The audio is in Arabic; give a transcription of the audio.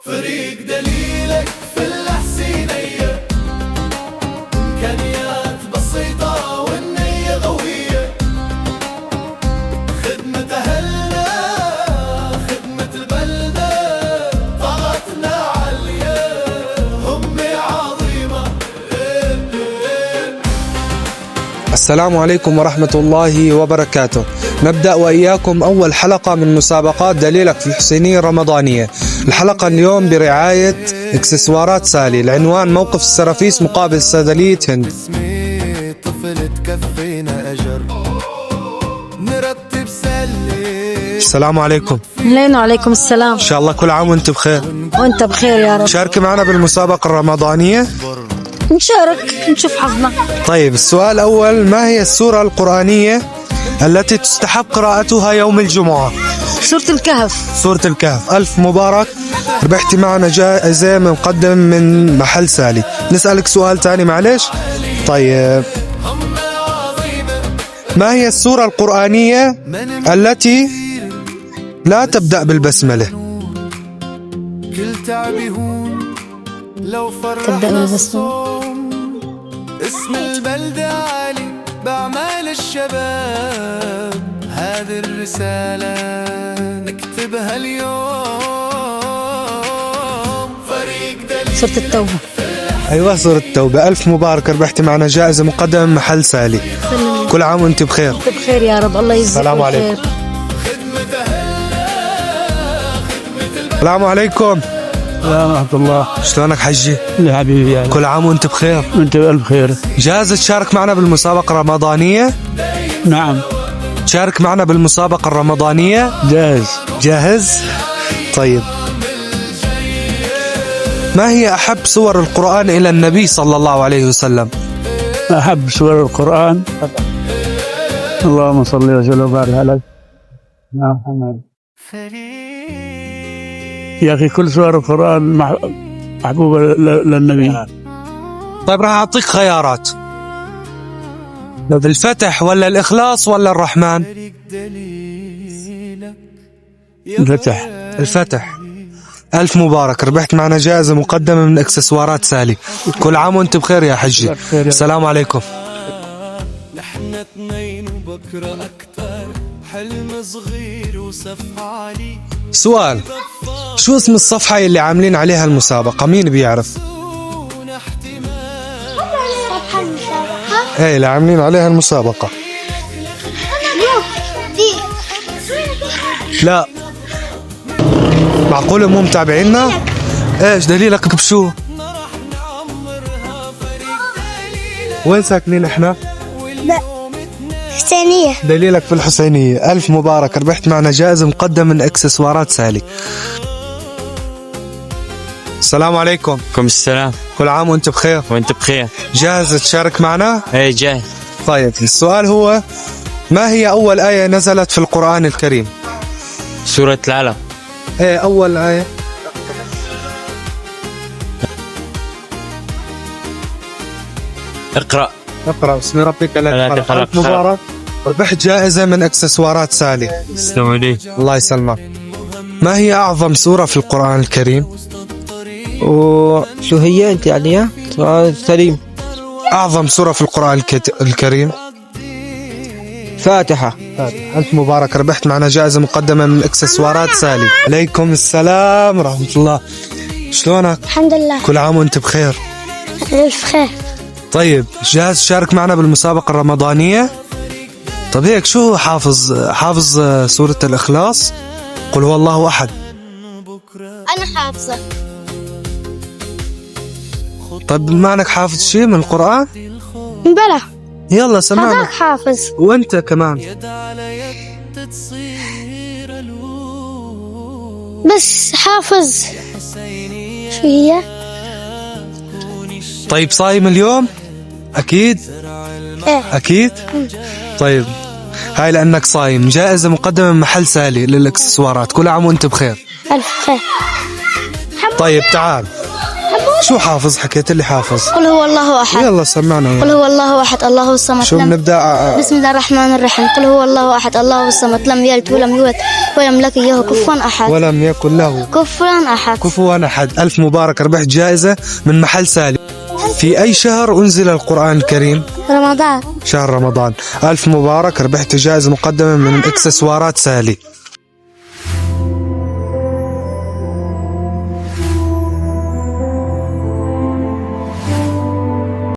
فريق دليلك في الحسينية، إمكانيات بسيطة والنية قوية، خدمة أهلنا خدمة البلدة، طاقتنا عالية همة عظيمة. السلام عليكم ورحمة الله وبركاته. نبدأ وإياكم أول حلقة من مسابقات دليلك في الحسينية الرمضانية. الحلقة اليوم برعاية إكسسوارات سالي. العنوان: موقف السرافيس مقابل صيدلية هند. اسمي طفل تكفينا أجر، نرتب سلي. السلام عليكم. وعليكم السلام. إن شاء الله كل عام وأنت بخير. وانت بخير يا رب. شارك معنا بالمسابقة الرمضانية. نشارك نشوف حظنا. طيب، السؤال الأول: ما هي السورة القرآنية التي تستحب قراءتها يوم الجمعة؟ سورة الكهف. سورة الكهف. ألف مبارك، ربحتي معنا جائزة مقدم من محل سالي. نسألك سؤال تاني معلش. طيب، ما هي السورة القرآنية التي لا تبدأ بالبسملة؟ كل تعبي هون لو تبدأ فرحنا بالبسملة. الصوم، اسم البلدة عالي بأعمال الشباب، هذه الرسالة نكتبها اليوم. فريق دليل سورة التوبة. أيوة، سورة التوبة. ألف مبارك، ربحتي معنا جائزة مقدمة من محل سالي. كل عام وأنت بخير. انت بخير يا رب. الله يجزيك السلام بالخير. عليكم. السلام عليكم. ورحمة الله. شلونك حجي؟ يا حبيبي يا كل عام وأنت بخير. أنت بألف خير. جاهز تشارك معنا بالمسابقة الرمضانية؟ نعم تشارك معنا بالمسابقة الرمضانية؟ جاهز. جاهز؟ طيب، ما هي أحب سور القرآن إلى النبي صلى الله عليه وسلم؟ أحب سور القرآن. اللهم صل وسلم وبارك على محمد. يا أخي كل سور القرآن محبوبة للنبي. طيب، راح أعطيك خيارات: الفتح ولا الإخلاص ولا الرحمن؟ الفتح. الفتح. ألف مبارك، ربحت معنا جائزة مقدمة من إكسسوارات سالي. كل عام وأنت بخير يا حجي. السلام عليكم. نحن اثنين وبكرة أكتر، حلم صغير وسف عالي. سؤال: شو اسم الصفحة اللي عاملين عليها المسابقة؟ مين بيعرف؟ ايه، اللي عاملين عليها المسابقة. لا، معقولة مو متابعينا؟ ايش دليلك بشو؟ وين ساكنين احنا؟ حسينية. دليلك في الحسينية. ألف مبارك، ربحت معنا جائزة مقدمة من إكسسوارات سالي. السلام عليكم. عليكم السلام. كل عام وأنت بخير. وانت بخير. جاهز تشارك معنا؟ ايه جاي. طيب، السؤال هو: ما هي أول آية نزلت في القرآن الكريم؟ سورة العلق. ايه أول آية؟ اقرأ. اقرأ بسم ربك الذي الذي خلق. خلق. ألف مبارك، ربحت جائزة من إكسسوارات سالي. السلام عليكم. الله يسلمك. ما هي أعظم سورة في القرآن الكريم؟ وشو هي أنت عليها؟ سؤال سليم. أعظم سورة في القرآن الكريم؟ فاتحة. ألف مبارك، ربحت معنا جائزة مقدمة من إكسسوارات سالي. عليكم السلام ورحمة الله. شلونك؟ الحمد لله. كل عام وأنت بخير. ألف خير. طيب، جاهز تشارك معنا بالمسابقة الرمضانية؟ طب هيك شو حافظ سورة الإخلاص؟ قل هو الله أحد. أنا حافظة. طيب، ما أنك حافظ شيء من القرآن؟ بلا. يلا سمعنا. هذاك حافظ. وأنت كمان. بس حافظ. شو هي؟ طيب، صايم اليوم؟ أكيد؟ إيه. أكيد؟ طيب، هاي لأنك صايم جائزة مقدمة من محل سالي للإكسسوارات. كل عام وأنت بخير. ألف خير. طيب، تعال شو حافظ؟ حكيت لي حافظ. قل هو الله أحد. يلا سمعنا قل هو الله أحد الله الصمد. شو بنبدأ؟ بسم الله الرحمن الرحيم. قل هو الله أحد الله الصمد لم يلد ولم يولد ولم يكن له كفوا أحد. ولم يكن له كفوا أحد. كفوا أحد. ألف مبارك، ربحت جائزة من محل سالي. في أي شهر أنزل القرآن الكريم؟ رمضان. شهر رمضان. ألف مبارك، ربحت جائزة مقدمة من إكسسوارات سالي.